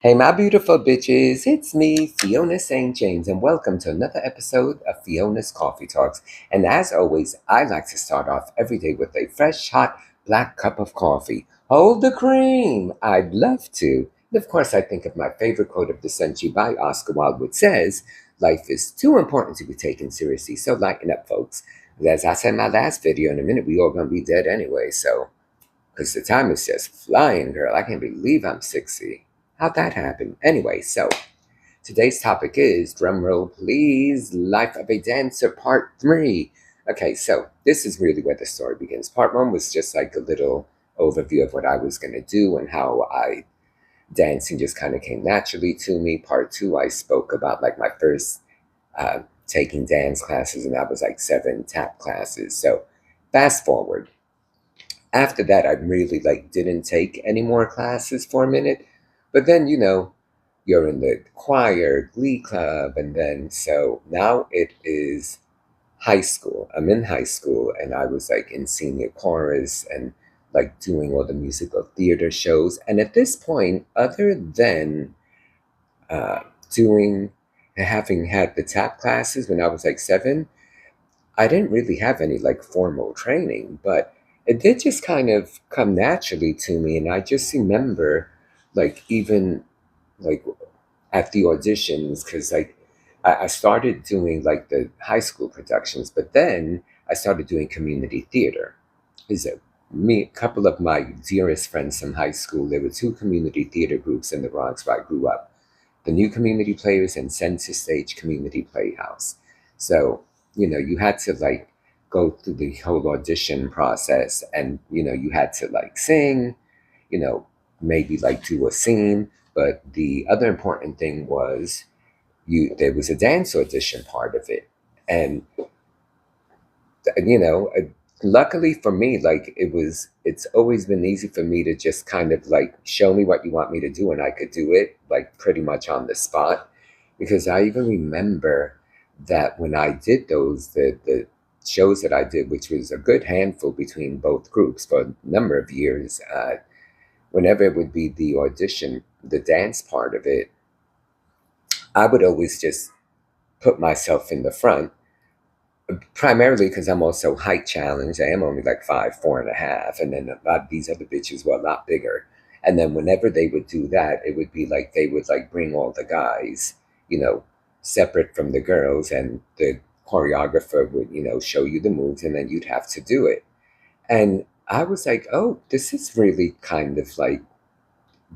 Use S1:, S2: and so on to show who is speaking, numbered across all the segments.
S1: Hey, my beautiful bitches, it's me, Fiona St. James, and welcome to another episode of Fiona's Coffee Talks. And as always, I like to start off every day with a fresh, hot, black cup of coffee. Hold the cream! I'd love to. And of course, I think of my favorite quote of the century by Oscar Wilde, which says, "Life is too important to be taken seriously, so lighten up, folks." As I said in my last video, in a minute, we all gonna be dead anyway, so because the time is just flying, girl. I can't believe I'm 60. How'd that happen? Anyway, so today's topic is, drumroll please, Life of a Dancer Part 3. Okay, so this is really where the story begins. Part 1 was just like a little overview of what I was going to do and how dancing just kind of came naturally to me. Part 2, I spoke about like my first taking dance classes, and that was like 7 tap classes. So fast forward, after that, I really like didn't take any more classes for a minute. But then, you're in the choir, glee club, and then so now it is high school. I'm in high school, and I was like in senior chorus and like doing all the musical theater shows. And at this point, other than uh, doing having had the tap classes when I was like 7, I didn't really have any like formal training, but it did just kind of come naturally to me. And I just remember like even like at the auditions, because like I started doing like the high school productions, but then I started doing community theater. Is it me? A couple of my dearest friends from high school, there were 2 community theater groups in the Bronx where I grew up, the New Community Players and Center Stage Community Playhouse. So, you had to like go through the whole audition process, and, you had to like sing, you know, maybe like do a scene. But the other important thing was there was a dance audition part of it. And you know, luckily for me, like it's always been easy for me to just kind of like show me what you want me to do, and I could do it like pretty much on the spot. Because I even remember that when I did those, the shows that I did, which was a good handful between both groups for a number of years, whenever it would be the audition, the dance part of it, I would always just put myself in the front, primarily because I'm also height challenged. I am only like 5'4.5", and then a lot of these other bitches were a lot bigger. And then whenever they would do that, it would be like they would like bring all the guys, you know, separate from the girls, and the choreographer would, show you the moves, and then you'd have to do it. And I was like, oh, this is really kind of like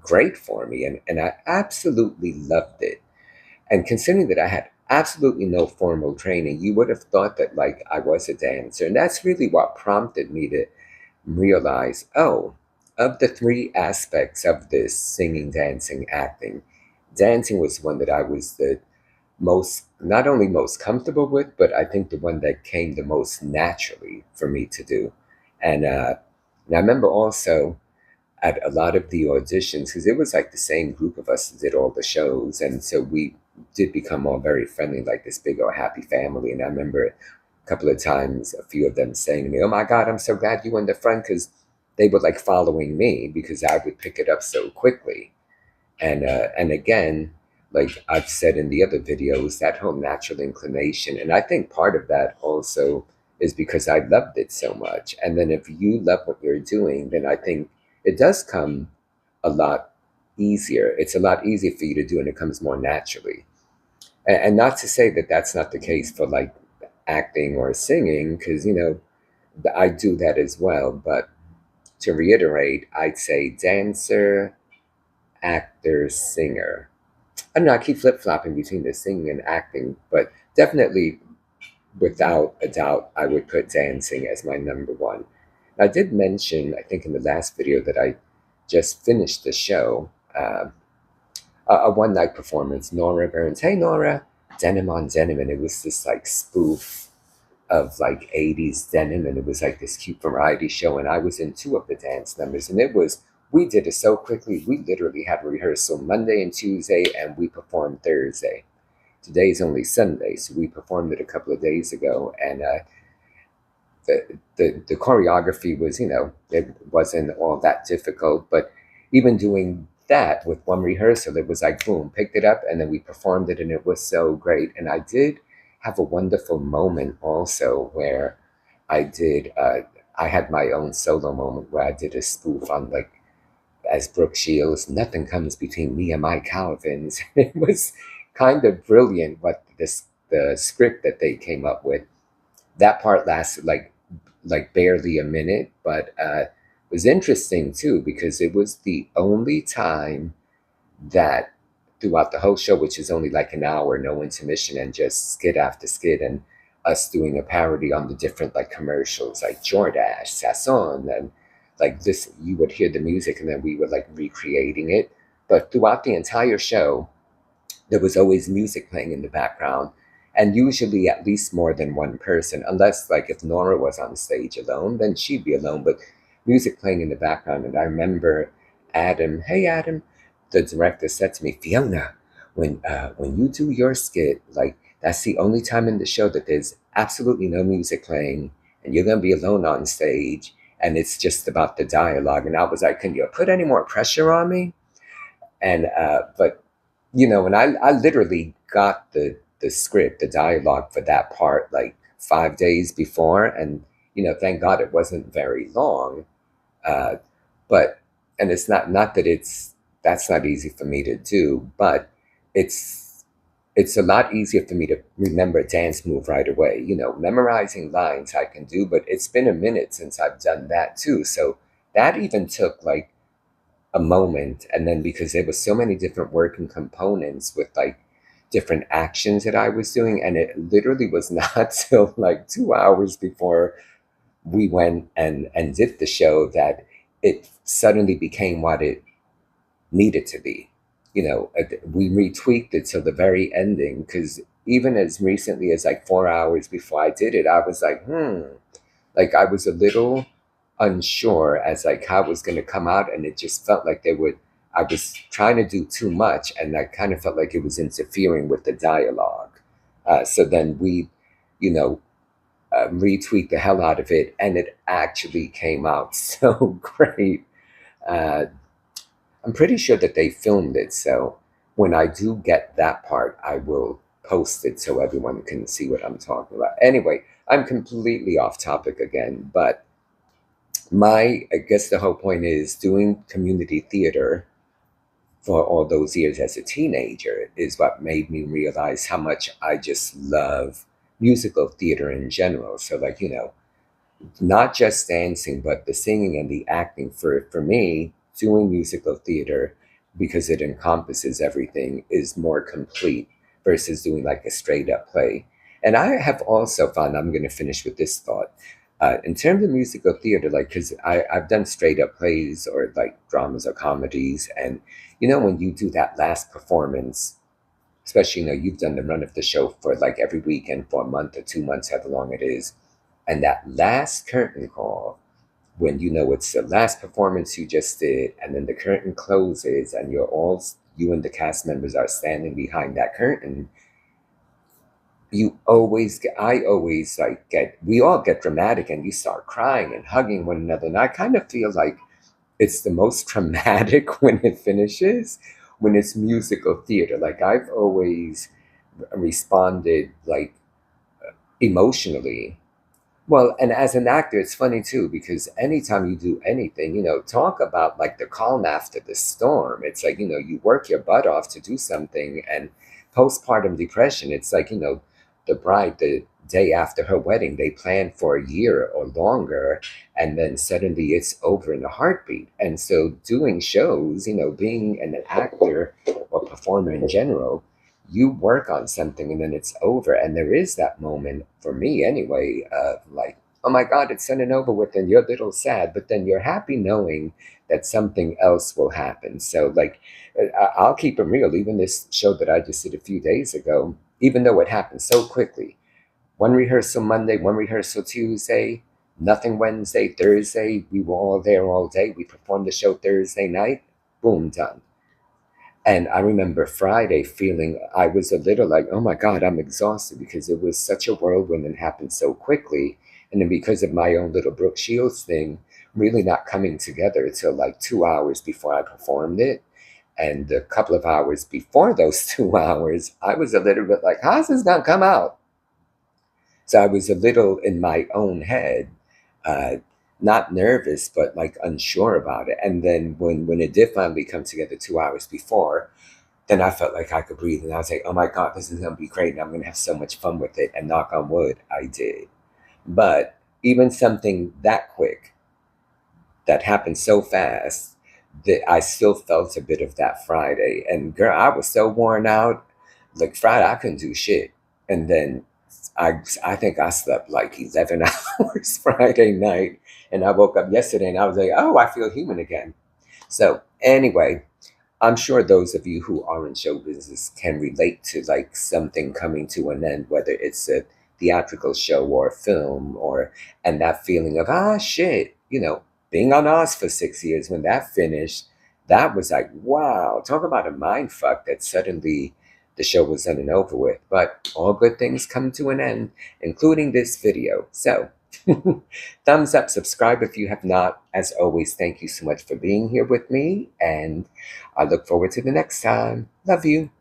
S1: great for me, and I absolutely loved it. And considering that I had absolutely no formal training, you would have thought that like I was a dancer. And that's really what prompted me to realize, oh, of the 3 aspects of this, singing, dancing, acting, dancing was one that I was the most, not only most comfortable with, but I think the one that came the most naturally for me to do. And I remember also at a lot of the auditions, because it was like the same group of us that did all the shows, and so we did become all very friendly, like this big old happy family. And I remember a couple of times a few of them saying to me, "Oh my God, I'm so glad you were in the front," because they were like following me because I would pick it up so quickly. And again, like I've said in the other videos, that whole natural inclination, and I think part of that also is because I loved it so much. And then if you love what you're doing, then I think it does come a lot easier. It's a lot easier for you to do, and it comes more naturally. And not to say that that's not the case for like acting or singing, because I do that as well. But to reiterate, I'd say dancer, actor, singer. I don't know, I keep flip flopping between the singing and acting, but definitely, without a doubt, I would put dancing as my number one. I did mention, I think in the last video, that I just finished the show, a one night performance. Nora Burns, hey Nora, Denim on Denim, and it was this like spoof of like 80s denim, and it was like this cute variety show, and I was in 2 of the dance numbers, and we did it so quickly. We literally had rehearsal Monday and Tuesday, and we performed Thursday. Today's only Sunday, so we performed it a couple of days ago. And the choreography was, it wasn't all that difficult. But even doing that with one rehearsal, it was like, boom, picked it up, and then we performed it, and it was so great. And I did have a wonderful moment also where I did, I had my own solo moment where I did a spoof on like, as Brooke Shields, nothing comes between me and my Calvins. It was kind of brilliant what the script that they came up with. That part lasted like barely a minute, but was interesting too because it was the only time that throughout the whole show, which is only like an hour, no intermission, and just skit after skit, and us doing a parody on the different like commercials, like Jordache, Sasson, and like this, you would hear the music, and then we were like recreating it. But throughout the entire show, there was always music playing in the background, and usually at least more than one person, unless like if Nora was on stage alone, then she'd be alone, but music playing in the background. And I remember Adam, hey Adam, the director said to me, Fiona, when you do your skit, like that's the only time in the show that there's absolutely no music playing, and you're gonna be alone on stage, and it's just about the dialogue. And I was like, can you put any more pressure on me? And but and I literally got the script, the dialogue for that part like 5 days before, and thank God it wasn't very long. Uh, but and it's not that that's not easy for me to do, but it's it's a lot easier for me to remember a dance move right away. Memorizing lines I can do, but it's been a minute since I've done that too. So that even took like a moment. And then because there was so many different working components with like different actions that I was doing, and it literally was not till like 2 hours before we went and did the show that it suddenly became what it needed to be. We retweaked it till the very ending, because even as recently as like 4 hours before I did it, I was like I was a little unsure as like how it was going to come out, and it just felt like I was trying to do too much, and I kind of felt like it was interfering with the dialogue. So then we, you know, retweaked the hell out of it, and it actually came out so great. Uh, I'm pretty sure that they filmed it, so when I do get that part, I will post it so everyone can see what I'm talking about. Anyway, I'm completely off topic again, but I guess the whole point is doing community theater for all those years as a teenager is what made me realize how much I just love musical theater in general. So, like, not just dancing, but the singing and the acting. For me, doing musical theater, because it encompasses everything, is more complete versus doing like a straight up play. And I have also found, I'm going to finish with this thought. In terms of musical theater, like, because I've done straight up plays or like dramas or comedies, and when you do that last performance, especially, you've done the run of the show for like every weekend for a month or 2 months, however long it is, and that last curtain call, when it's the last performance you just did, and then the curtain closes, and you and the cast members are standing behind that curtain, I always like we all get dramatic, and you start crying and hugging one another. And I kind of feel like it's the most traumatic when it finishes, when it's musical theater. Like, I've always responded like emotionally. Well, and as an actor, it's funny too, because anytime you do anything, talk about like the calm after the storm. It's like, you work your butt off to do something, and postpartum depression, it's like, the bride, the day after her wedding, they plan for a year or longer, and then suddenly it's over in a heartbeat. And so doing shows, being an actor or performer in general, you work on something and then it's over. And there is that moment, for me anyway, of like, oh my God, it's sudden over with, and you're a little sad, but then you're happy knowing that something else will happen. So, like, I'll keep it real. Even this show that I just did a few days ago, even though it happened so quickly, one rehearsal Monday, one rehearsal Tuesday, nothing Wednesday, Thursday, we were all there all day. We performed the show Thursday night, boom, done. And I remember Friday feeling, I was a little like, oh my God, I'm exhausted, because it was such a whirlwind and happened so quickly. And then because of my own little Brooke Shields thing, really not coming together until like 2 hours before I performed it. And a couple of hours before those 2 hours, I was a little bit like, how's this going to come out? So I was a little in my own head, uh, not nervous, but like unsure about it. And then when it did finally come together 2 hours before, then I felt like I could breathe. And I was like, oh my God, this is going to be great. And I'm going to have so much fun with it. And knock on wood, I did. But even something that quick, that happened so fast, that I still felt a bit of that Friday. And girl, I was so worn out. Like Friday, I couldn't do shit. And then I think I slept like 11 hours Friday night. And I woke up yesterday and I was like, oh, I feel human again. So anyway, I'm sure those of you who are in show business can relate to like something coming to an end, whether it's a theatrical show or a film, or and that feeling of shit, being on Oz for 6 years when that finished, that was like wow, talk about a mind fuck that suddenly the show was done and over with. But all good things come to an end, including this video. So thumbs up, subscribe if you have not. As always, thank you so much for being here with me, and I look forward to the next time. Love you.